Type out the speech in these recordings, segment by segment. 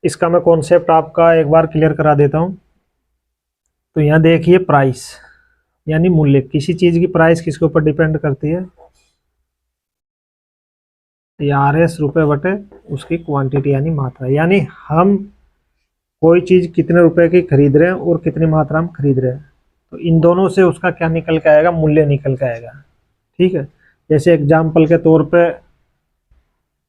इसका मैं कॉन्सेप्ट आपका एक बार क्लियर करा देता हूँ। तो यहाँ देखिए प्राइस यानी मूल्य, किसी चीज की प्राइस किसके ऊपर डिपेंड करती है, आर एस रुपए बटे उसकी क्वांटिटी यानी मात्रा। यानी हम कोई चीज कितने रुपए की खरीद रहे हैं और कितनी मात्रा में खरीद रहे हैं, तो इन दोनों से उसका क्या निकल के आएगा, मूल्य निकल के आएगा। ठीक है, जैसे एग्जाम्पल के तौर पे,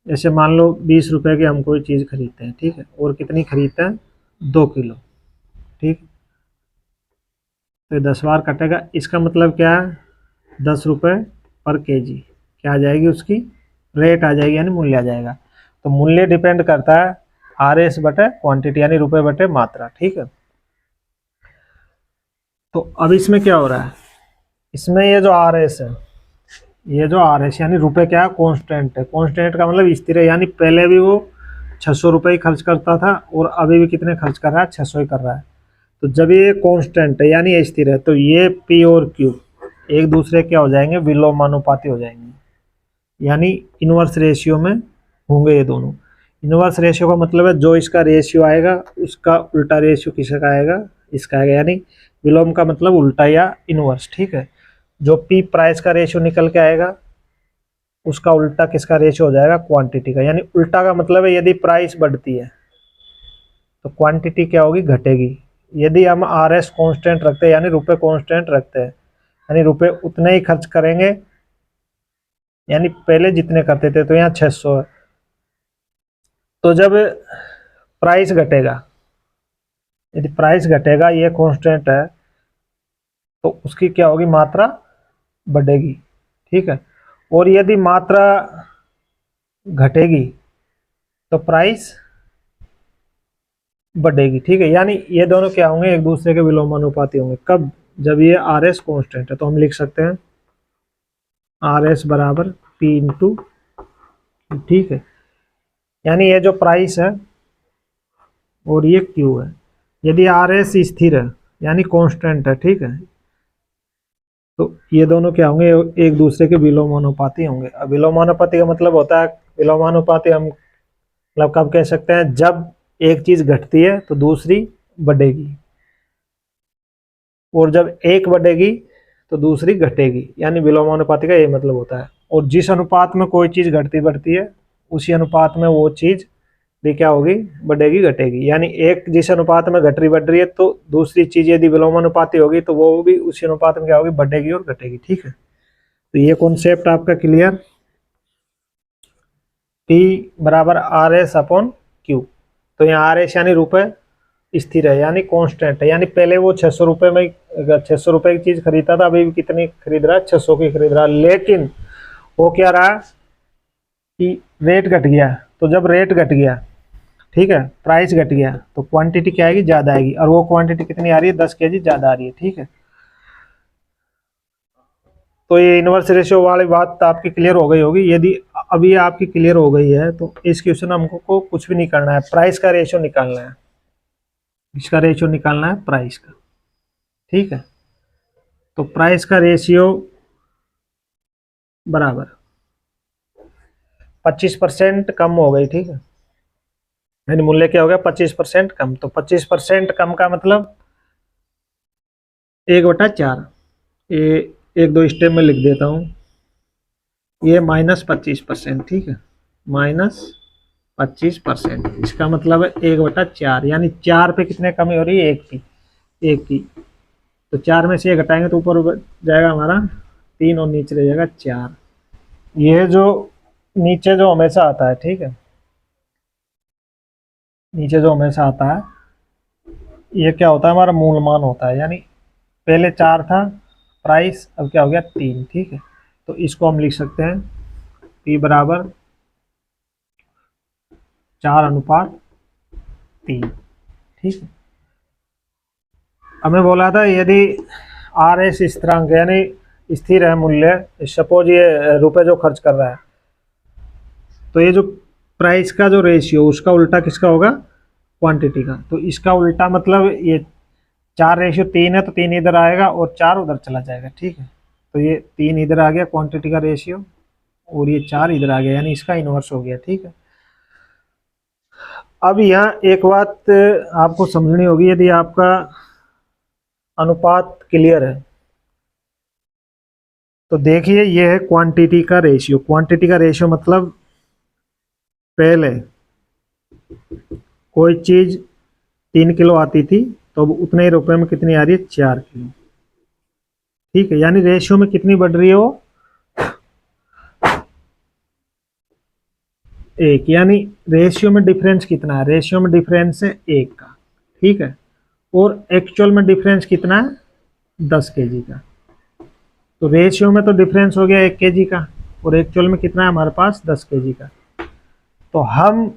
जैसे मान लो 20 रुपए की हम कोई चीज खरीदते हैं, ठीक है, और कितनी खरीदते हैं, 2 किलो। ठीक, तो ये 10 बार कटेगा, इसका मतलब क्या है, 10 रुपए पर केजी क्या आ जाएगी, उसकी रेट आ जाएगी यानी मूल्य आ जाएगा। तो मूल्य डिपेंड करता है आर एस बटे क्वांटिटी यानी रुपए बटे मात्रा। ठीक है, तो अब इसमें क्या हो रहा है, इसमें ये जो आर एस है, ये जो आर एस यानी रुपए क्या है, कॉन्स्टेंट है। कॉन्स्टेंट का मतलब स्थिर है, यानी पहले भी वो 600 रुपये ही खर्च करता था और अभी भी कितने खर्च कर रहा है, 600 ही कर रहा है। तो जब ये कांस्टेंट है यानी ये स्थिर है, तो ये पी और क्यू एक दूसरे क्या हो जाएंगे, विलोमानुपाती हो जाएंगे, यानी इनवर्स रेशियो में होंगे ये दोनों। इनवर्स रेशियो का मतलब है जो इसका रेशियो आएगा उसका उल्टा रेशियो किसका आएगा, इसका आएगा। यानी विलोम का मतलब उल्टा या इनवर्स। ठीक है, जो पी प्राइस का रेशियो निकल के आएगा उसका उल्टा किसका रेशियो हो जाएगा, क्वांटिटी का। यानी उल्टा का मतलब है यदि प्राइस बढ़ती है तो क्वांटिटी क्या होगी, घटेगी। यदि हम आर एस कॉन्स्टेंट रखते हैं यानी रुपए कॉन्स्टेंट रखते हैं, यानी रुपए उतने ही खर्च करेंगे, यानी पहले जितने करते थे, तो यहाँ 600 है। तो जब प्राइस घटेगा, यदि प्राइस घटेगा, ये कांस्टेंट है, तो उसकी क्या होगी, मात्रा बढ़ेगी। ठीक है, और यदि मात्रा घटेगी तो प्राइस बढ़ेगी। ठीक है, यानी ये दोनों क्या होंगे, एक दूसरे के विलोमानुपाती होंगे। कब, जब ये आर एस कॉन्स्टेंट है। तो हम लिख सकते हैं आर एस बराबर पी इंटू। ठीक है, यानी ये जो प्राइस है और ये क्यू है, यदि आर एस स्थिर है यानी कांस्टेंट है, ठीक है, तो ये दोनों क्या होंगे, एक दूसरे के विलोमानुपाती होंगे। अब विलोमानुपाती का मतलब होता है, विलोमानुपाती हम मतलब कब कह सकते हैं, जब एक चीज घटती है तो दूसरी बढ़ेगी, और जब एक बढ़ेगी तो दूसरी घटेगी, यानी विलोमानुपाती का ये मतलब होता है। और जिस अनुपात में कोई चीज घटती बढ़ती है उसी अनुपात में वो चीज भी क्या होगी, बढ़ेगी घटेगी। यानी एक जिस अनुपात में घट रही बढ़ रही है, तो दूसरी चीज यदि विलोमानुपाती होगी तो वो भी उसी अनुपात में क्या होगी, बढ़ेगी और घटेगी। ठीक है, तो ये कॉन्सेप्ट आपका क्लियर। P बराबर आर एस अपॉन क्यू। तो यहाँ आर एस यानी रुपए स्थिर है यानी कांस्टेंट है, यानी पहले वो 600 रुपये में 600 रुपये की चीज खरीदता था, अभी भी कितनी खरीद रहा है, 600 की खरीद रहा है। लेकिन वो क्या रहा कि रेट घट गया। तो जब रेट घट गया, ठीक है, प्राइस घट गया, तो क्वांटिटी क्या आएगी, ज्यादा आएगी। और वो क्वांटिटी कितनी आ रही है, 10 kg ज्यादा आ रही है। ठीक है, तो ये इनवर्स रेशियो वाली बात आपकी क्लियर हो गई होगी। यदि अभी आपकी क्लियर हो गई है तो इस क्वेश्चन हमको कुछ भी नहीं करना है, प्राइस का रेशियो निकालना है। इसका रेशियो निकालना है प्राइस का। ठीक है, तो प्राइस का रेशियो बराबर 25% कम हो गई। ठीक है, यानी मूल्य क्या हो गया, 25% कम। तो 25% कम का मतलब 1/4। ये एक दो स्टेप में लिख देता हूँ, ये -25%। ठीक है, -25%, इसका मतलब है 1/4, यानी 4 पे कितने कमी हो रही है, एक की। तो 4 में से ये घटाएंगे तो ऊपर जाएगा हमारा 3 और नीचे रह जाएगा 4। ये जो नीचे जो हमेशा आता है, ठीक है, नीचे जो हमेशा आता है ये क्या होता है, हमारा मूल मान होता है। यानी पहले 4 था प्राइस, अब क्या हो गया 3। ठीक है, तो इसको हम लिख सकते हैं P बराबर 4/3। ठीक है, हमें बोला था यदि आर एस स्थिरांक यानी स्थिर है मूल्य, सपोज ये रुपए जो खर्च कर रहा है, तो ये जो प्राइस का जो रेशियो उसका उल्टा किसका होगा, क्वांटिटी का। तो इसका उल्टा मतलब ये 4:3 है तो 3 इधर आएगा और 4 उधर चला जाएगा। ठीक है, तो ये 3 इधर आ गया क्वांटिटी का रेशियो, और ये 4 इधर आ गया, यानी इसका इनवर्स हो गया। ठीक है, अब यहाँ एक बात आपको समझनी होगी, यदि आपका अनुपात क्लियर है तो देखिए ये है क्वांटिटी का रेशियो। क्वांटिटी का रेशियो मतलब पहले कोई चीज 3 किलो आती थी तो अब उतने ही रुपए में कितनी आ रही है, 4 किलो। ठीक है, यानी रेशियो में कितनी बढ़ रही है वो, 1। यानी रेशियो में डिफरेंस कितना है, रेशियो में डिफरेंस है 1 का। ठीक है, और एक्चुअल में डिफरेंस कितना है, 10 kg का। तो रेशियो में तो डिफरेंस हो गया 1 kg का, और एक्चुअल में कितना है हमारे पास, 10 kg का। तो हम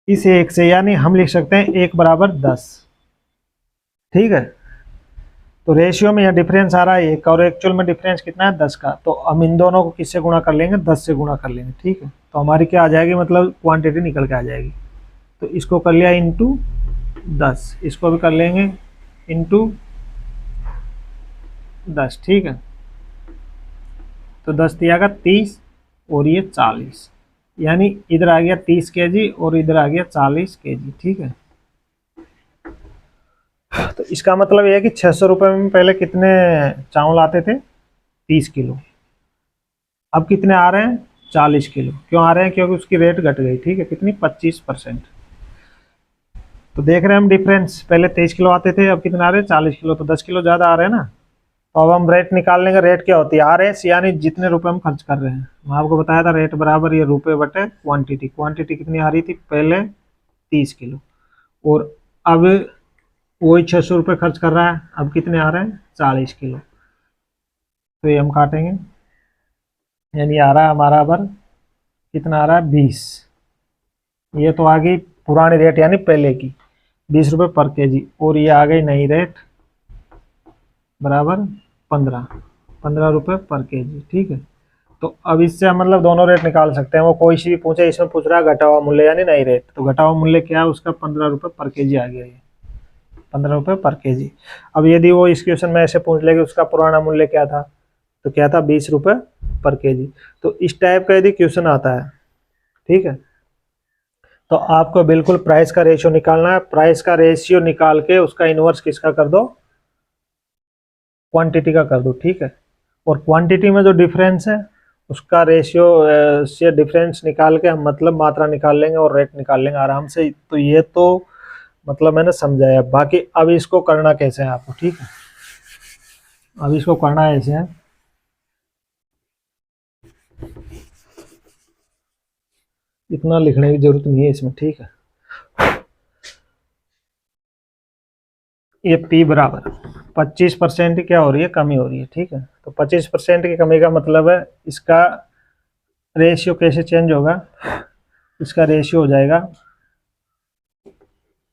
इस 1 से, यानी हम लिख सकते हैं 1 बराबर 10। ठीक है, तो रेशियो में यह डिफरेंस आ रहा है 1 का, और एक्चुअल में डिफरेंस कितना है, 10 का। तो हम इन दोनों को किससे गुणा कर लेंगे, 10 से गुणा कर लेंगे। ठीक है, तो हमारी क्या आ जाएगी, मतलब क्वांटिटी निकल के आ जाएगी। तो इसको कर लिया इंटू 10, इसको भी कर लेंगे इंटू 10। ठीक है, तो 10 दिया का 30 और ये 40, यानी इधर आ गया 30 kg और इधर आ गया 40 kg। ठीक है, तो इसका मतलब यह है कि 600 रुपये में पहले कितने चावल आते थे, 30 किलो। अब कितने आ रहे हैं, 40 किलो। क्यों आ रहे हैं, क्योंकि उसकी रेट घट गई। ठीक है, कितनी, 25%। तो देख रहे हैं हम डिफरेंस, पहले 23 किलो आते थे, अब कितने आ रहे हैं, 40 किलो। तो 10 किलो ज़्यादा आ रहे हैं ना। तो अब हम रेट निकाल लेंगे। रेट क्या होती है, RS, यानी जितने रुपए हम खर्च कर रहे हैं। मैं आपको बताया था रेट बराबर ये रुपए बटे क्वांटिटी। क्वांटिटी कितनी आ रही थी, पहले 30 किलो, और अब वही 600 रुपये खर्च कर रहा है, अब कितने आ रहे हैं, 40 किलो। तो ये हम काटेंगे, यानी आ रहा है हमारा बर कितना आ रहा है, 20। ये तो आ गई पुरानी रेट, यानी पहले की 20 रुपये पर केजी, और ये आ गई नई रेट बराबर 15 रुपये पर केजी। ठीक है, तो अब इससे हम मतलब दोनों रेट निकाल सकते हैं। वो कोई सी भी पूछे, इसमें पूछ रहा है घटा हुआ मूल्य यानी नई रेट, तो घटा हुआ मूल्य क्या है उसका, 15 रुपये पर केजी आ गया, ये 15 रुपये पर केजी। अब यदि वो इस क्वेश्चन में ऐसे पूछ ले कि उसका पुराना मूल्य क्या था, तो क्या था, 20 रुपये पर केजी। तो इस टाइप का यदि क्वेश्चन आता है, ठीक है, तो आपको बिल्कुल प्राइस का रेशियो निकालना है। प्राइस का रेशियो निकाल के उसका इनवर्स किसका कर दो, क्वांटिटी का कर दो। ठीक है, और क्वांटिटी में जो डिफरेंस है उसका रेशियो से डिफरेंस निकाल के हम मतलब मात्रा निकाल लेंगे और रेट निकाल लेंगे आराम से। तो ये तो मतलब मैंने समझाया। बाकी अब इसको करना कैसे है आपको, ठीक है, अब इसको करना ऐसे है, इतना लिखने की जरूरत नहीं है इसमें। ठीक है, ये P बराबर 25% की क्या हो रही है, कमी हो रही है। ठीक है, तो 25% की कमी का मतलब है इसका रेशियो कैसे चेंज होगा, इसका रेशियो हो जाएगा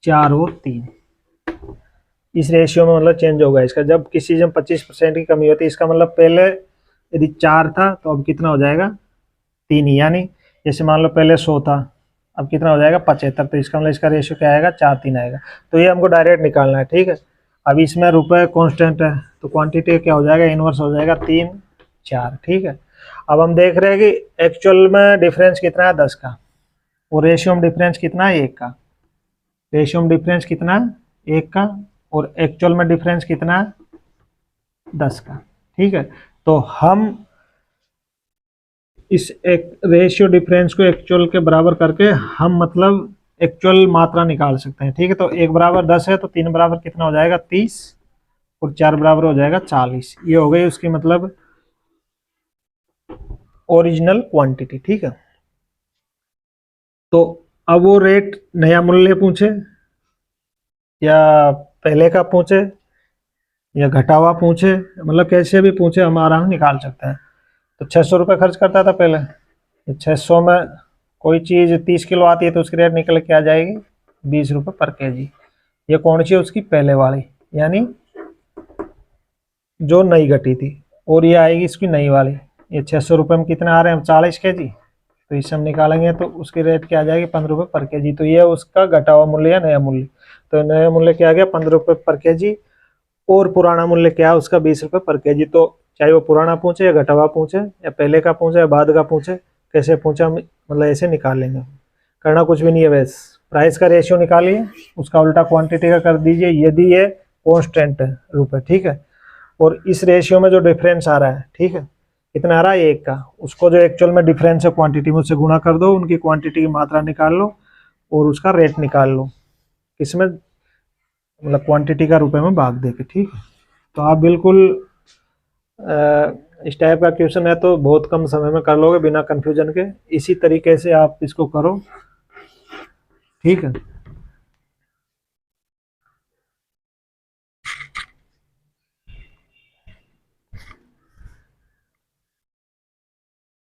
4 और 3। इस रेशियो में मतलब चेंज होगा इसका। जब किसी चीज़ में 25% की कमी होती है, इसका मतलब पहले यदि 4 था तो अब कितना हो जाएगा, 3 ही। यानी जैसे मान लो पहले 100 था, अब कितना हो जाएगा, 75। तो इसका मतलब इसका रेशियो क्या आएगा, 4-3 आएगा। तो ये हमको डायरेक्ट निकालना है। ठीक है, अब इसमें रुपए कांस्टेंट है तो क्वांटिटी क्या हो जाएगा, इनवर्स हो जाएगा 3-4। ठीक है, अब हम देख रहे हैं कि एक्चुअल में डिफरेंस कितना है, 10 का, और रेशियो में डिफरेंस कितना है, 1 का। रेशियो में डिफरेंस कितना है, 1 का, और एक्चुअल में डिफरेंस कितना है, 10 का। ठीक है, तो हम इस एक रेशियो डिफरेंस को एक्चुअल के बराबर करके हम मतलब एक्चुअल मात्रा निकाल सकते हैं। ठीक है, तो 1 बराबर 10 है तो 3 बराबर कितना हो जाएगा, 30, और 4 बराबर हो जाएगा 40। ये हो गई उसकी मतलब ओरिजिनल क्वांटिटी। ठीक है, तो अब वो रेट नया मूल्य पूछे या पहले का पूछे या घटा हुआ पूछे, मतलब कैसे भी पूछे हम आराम निकाल सकते हैं। तो 600 रुपये खर्च करता था पहले, 600 में कोई चीज़ 30 किलो आती है तो उसकी रेट निकल के आ जाएगी 20 रुपये पर केजी। ये कौन सी है, उसकी पहले वाली, यानी जो नई घटी थी, और ये आएगी इसकी नई वाली। ये 600 रुपये में कितने आ रहे हैं, 40 केजी। तो इसे हम निकालेंगे तो उसकी रेट क्या आ जाएगी, 15 रुपये पर केजी। तो ये उसका घटा हुआ मूल्य या नया मूल्य। तो नया मूल्य क्या आ गया, 15 रुपये पर केजी, और पुराना मूल्य क्या है उसका, 20 रुपये पर केजी। तो चाहे वो पुराना पूछे या घटा हुआ पूछे या पहले का पूछे या बाद का पूछे, कैसे पूछे हम मतलब ऐसे निकाल लेंगे। करना कुछ भी नहीं है, बस प्राइस का रेशियो निकालिए, उसका उल्टा क्वांटिटी का कर दीजिए, यदि ये कांस्टेंट है रुपए, ठीक है। और इस रेशियो में जो डिफरेंस आ रहा है, ठीक है, कितना आ रहा है 1 का, उसको जो एक्चुअल में डिफरेंस है क्वांटिटी में उससे गुणा कर दो, उनकी क्वांटिटी की मात्रा निकाल लो और उसका रेट निकाल लो, किसमें, मतलब क्वांटिटी का रुपए में भाग देके, ठीक है। तो आप बिल्कुल इस टाइप का क्वेश्चन है तो बहुत कम समय में कर लोगे बिना कंफ्यूजन के। इसी तरीके से आप इसको करो, ठीक है।